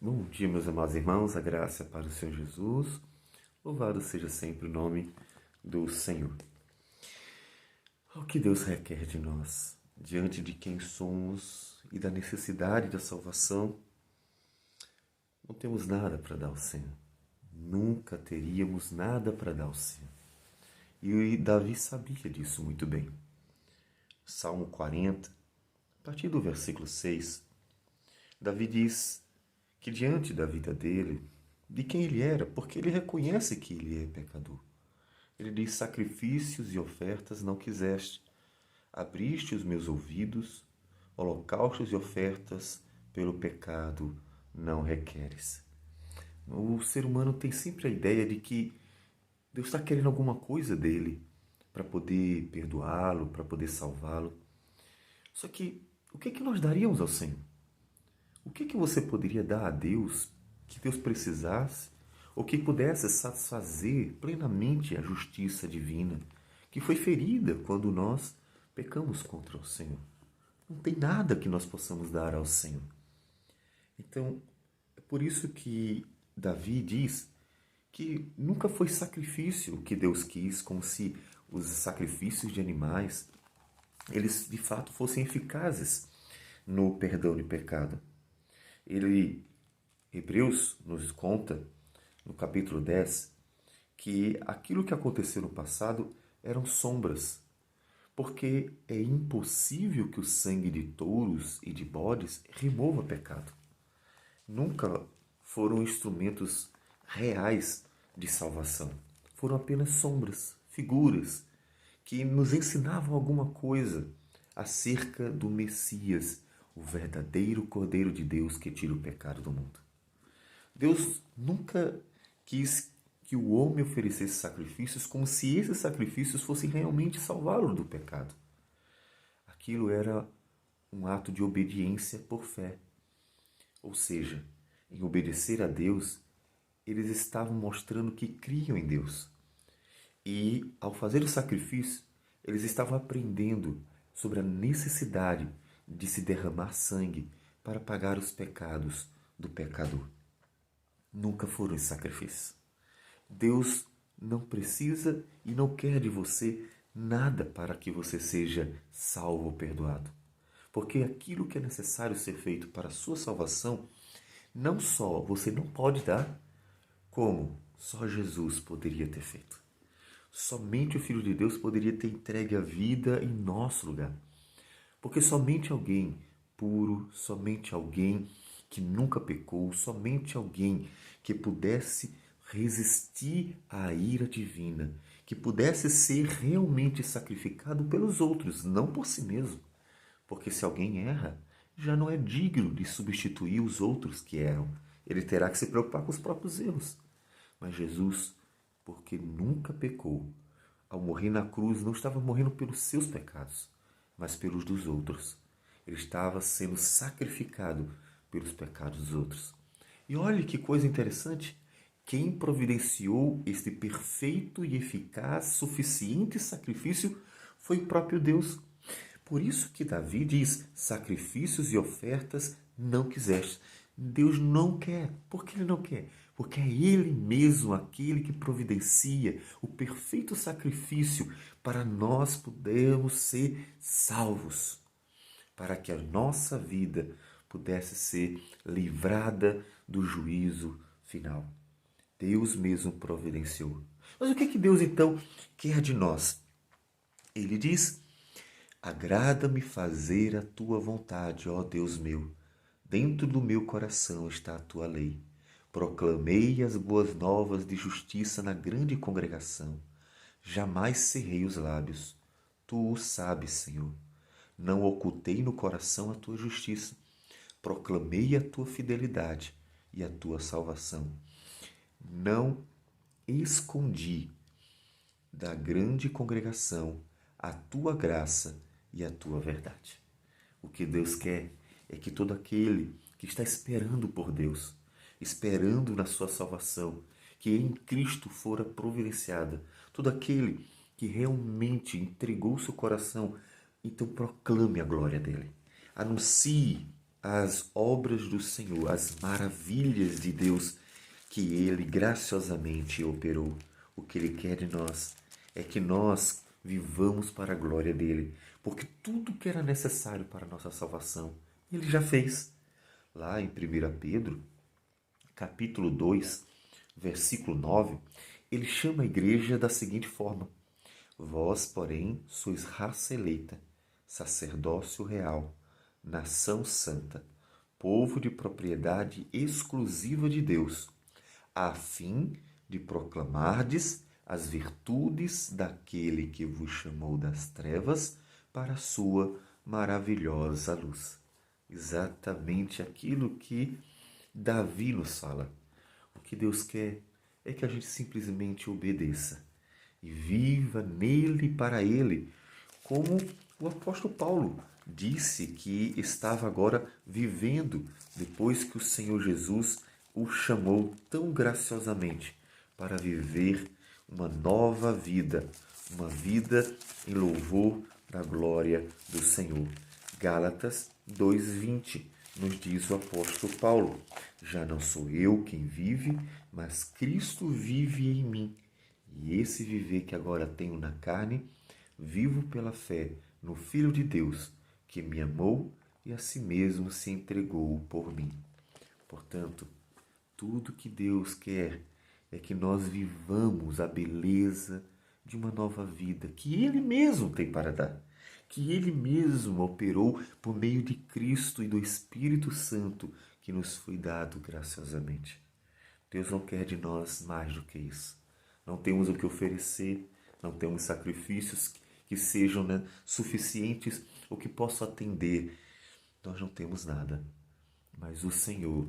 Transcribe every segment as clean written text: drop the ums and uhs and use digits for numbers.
Bom dia, meus amados irmãos, a graça para o Senhor Jesus. Louvado seja sempre o nome do Senhor. O que Deus requer de nós, diante de quem somos e da necessidade da salvação, não temos nada para dar ao Senhor. Nunca teríamos nada para dar ao Senhor. E Davi sabia disso muito bem. Salmo 40, a partir do versículo 6, Davi diz que diante da vida dele, de quem ele era, porque ele reconhece que ele é pecador. Ele diz: sacrifícios e ofertas não quiseste, abriste os meus ouvidos, holocaustos e ofertas pelo pecado não requeres. O ser humano tem sempre a ideia de que Deus está querendo alguma coisa dele para poder perdoá-lo, para poder salvá-lo. Só que o que nós daríamos ao Senhor? O que você poderia dar a Deus que Deus precisasse ou que pudesse satisfazer plenamente a justiça divina que foi ferida quando nós pecamos contra o Senhor? Não tem nada que nós possamos dar ao Senhor. Então, é por isso que Davi diz que nunca foi sacrifício que Deus quis, como se os sacrifícios de animais eles de fato fossem eficazes no perdão de pecado. Hebreus nos conta, no capítulo 10, que aquilo que aconteceu no passado eram sombras, porque é impossível que o sangue de touros e de bodes remova pecado. Nunca foram instrumentos reais de salvação. Foram apenas sombras, figuras, que nos ensinavam alguma coisa acerca do Messias, o verdadeiro Cordeiro de Deus que tira o pecado do mundo. Deus nunca quis que o homem oferecesse sacrifícios como se esses sacrifícios fossem realmente salvá-lo do pecado. Aquilo era um ato de obediência por fé. Ou seja, em obedecer a Deus, eles estavam mostrando que criam em Deus. E, ao fazer o sacrifício, eles estavam aprendendo sobre a necessidade de se derramar sangue para pagar os pecados do pecador. Nunca foram esse sacrifício. Deus não precisa e não quer de você nada para que você seja salvo ou perdoado. Porque aquilo que é necessário ser feito para a sua salvação, não só você não pode dar, como só Jesus poderia ter feito. Somente o Filho de Deus poderia ter entregue a vida em nosso lugar. Porque somente alguém puro, somente alguém que nunca pecou, somente alguém que pudesse resistir à ira divina, que pudesse ser realmente sacrificado pelos outros, não por si mesmo. Porque se alguém erra, já não é digno de substituir os outros que erram. Ele terá que se preocupar com os próprios erros. Mas Jesus, porque nunca pecou, ao morrer na cruz, não estava morrendo pelos seus pecados, mas pelos dos outros. Ele estava sendo sacrificado pelos pecados dos outros. E olhe que coisa interessante. Quem providenciou este perfeito e eficaz, suficiente sacrifício foi o próprio Deus. Por isso que Davi diz: sacrifícios e ofertas não quiseste. Deus não quer. Por que ele não quer? Porque é Ele mesmo aquele que providencia o perfeito sacrifício para nós podermos ser salvos, para que a nossa vida pudesse ser livrada do juízo final. Deus mesmo providenciou. Mas o que Deus então quer de nós? Ele diz: agrada-me fazer a tua vontade, ó Deus meu. Dentro do meu coração está a tua lei. Proclamei as boas novas de justiça na grande congregação. Jamais cerrei os lábios. Tu o sabes, Senhor. Não ocultei no coração a tua justiça. Proclamei a tua fidelidade e a tua salvação. Não escondi da grande congregação a tua graça e a tua verdade. O que Deus quer é que todo aquele que está esperando por Deus, esperando na sua salvação, que em Cristo fora providenciada, todo aquele que realmente entregou seu coração, então proclame a glória dele. Anuncie as obras do Senhor, as maravilhas de Deus que Ele graciosamente operou. O que Ele quer de nós é que nós vivamos para a glória dEle, porque tudo que era necessário para a nossa salvação, Ele já fez. Lá em 1 Pedro, capítulo 2, versículo 9, ele chama a igreja da seguinte forma: vós, porém, sois raça eleita, sacerdócio real, nação santa, povo de propriedade exclusiva de Deus, a fim de proclamardes as virtudes daquele que vos chamou das trevas para a sua maravilhosa luz. Exatamente aquilo que Davi nos fala. O que Deus quer é que a gente simplesmente obedeça e viva nele e para ele, como o apóstolo Paulo disse que estava agora vivendo depois que o Senhor Jesus o chamou tão graciosamente para viver uma nova vida, uma vida em louvor da glória do Senhor. Gálatas 2:20 nos diz o apóstolo Paulo: já não sou eu quem vive, mas Cristo vive em mim. E esse viver que agora tenho na carne, vivo pela fé no Filho de Deus, que me amou e a si mesmo se entregou por mim. Portanto, tudo que Deus quer é que nós vivamos a beleza de uma nova vida que Ele mesmo tem para dar, que Ele mesmo operou por meio de Cristo e do Espírito Santo que nos foi dado graciosamente. Deus não quer de nós mais do que isso. Não temos o que oferecer, não temos sacrifícios que sejam suficientes ou que possam atender. Nós não temos nada, mas o Senhor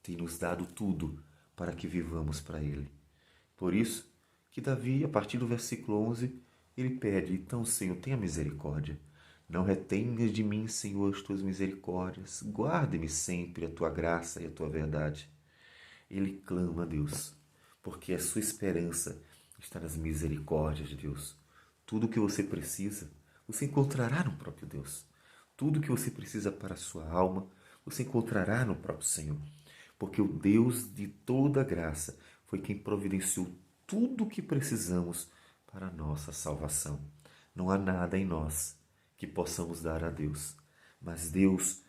tem nos dado tudo para que vivamos para Ele. Por isso que Davi, a partir do versículo 11, ele pede: então, Senhor, tenha misericórdia. Não retenhas de mim, Senhor, as tuas misericórdias. Guarde-me sempre a tua graça e a tua verdade. Ele clama a Deus, porque a sua esperança está nas misericórdias de Deus. Tudo o que você precisa, você encontrará no próprio Deus. Tudo o que você precisa para a sua alma, você encontrará no próprio Senhor. Porque o Deus de toda graça foi quem providenciou tudo o que precisamos para a nossa salvação. Não há nada em nós que possamos dar a Deus, mas Deus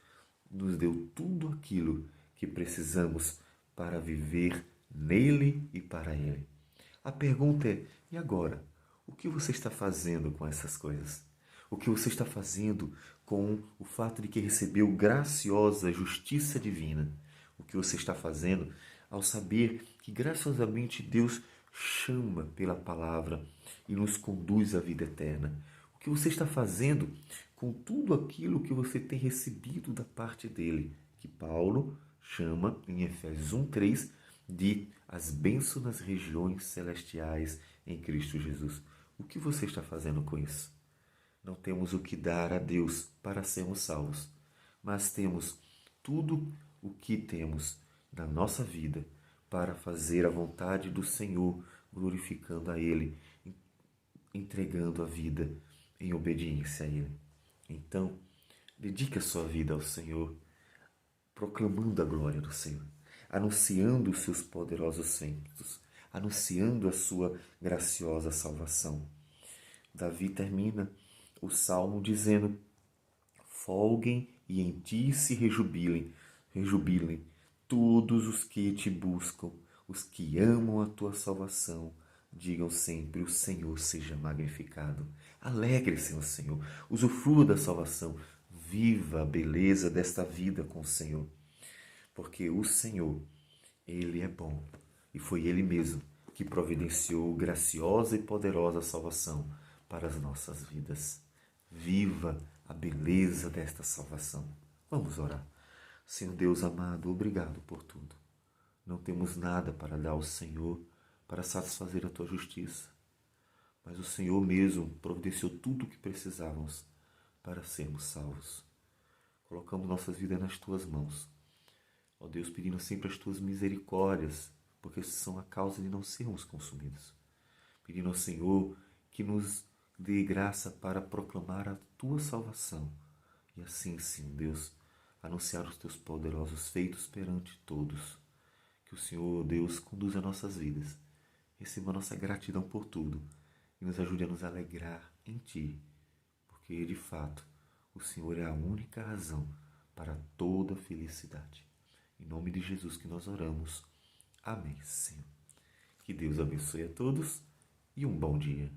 nos deu tudo aquilo que precisamos para viver nele e para ele. A pergunta é: e agora? O que você está fazendo com essas coisas? O que você está fazendo com o fato de que recebeu graciosa justiça divina? O que você está fazendo ao saber que graciosamente Deus chama pela palavra e nos conduz à vida eterna? O que você está fazendo com tudo aquilo que você tem recebido da parte dele, que Paulo chama em Efésios 1:3 de as bênçãos nas regiões celestiais em Cristo Jesus? O que você está fazendo com isso? Não temos o que dar a Deus para sermos salvos, mas temos tudo o que temos na nossa vida para fazer a vontade do Senhor, glorificando a Ele, entregando a vida em obediência a Ele. Então, dedique a sua vida ao Senhor, proclamando a glória do Senhor, anunciando os seus poderosos feitos, anunciando a sua graciosa salvação. Davi termina o salmo dizendo: folguem e em ti se rejubilem todos os que te buscam, os que amam a tua salvação. Digam sempre: o Senhor seja magnificado. Alegre-se no Senhor, usufrua da salvação, viva a beleza desta vida com o Senhor. Porque o Senhor, Ele é bom e foi Ele mesmo que providenciou graciosa e poderosa salvação para as nossas vidas. Viva a beleza desta salvação. Vamos orar. Senhor Deus amado, obrigado por tudo. Não temos nada para dar ao Senhor para satisfazer a tua justiça, mas o Senhor mesmo providenciou tudo o que precisávamos para sermos salvos. Colocamos nossas vidas nas tuas mãos. Ó Deus, pedindo sempre as tuas misericórdias, porque são a causa de não sermos consumidos. Pedindo ao Senhor que nos dê graça para proclamar a tua salvação. E assim, sim, Deus, anunciar os teus poderosos feitos perante todos. Que o Senhor, Deus, conduza nossas vidas, receba nossa gratidão por tudo e nos ajude a nos alegrar em Ti, porque, de fato, o Senhor é a única razão para toda felicidade. Em nome de Jesus que nós oramos. Amém, Senhor. Que Deus abençoe a todos e um bom dia.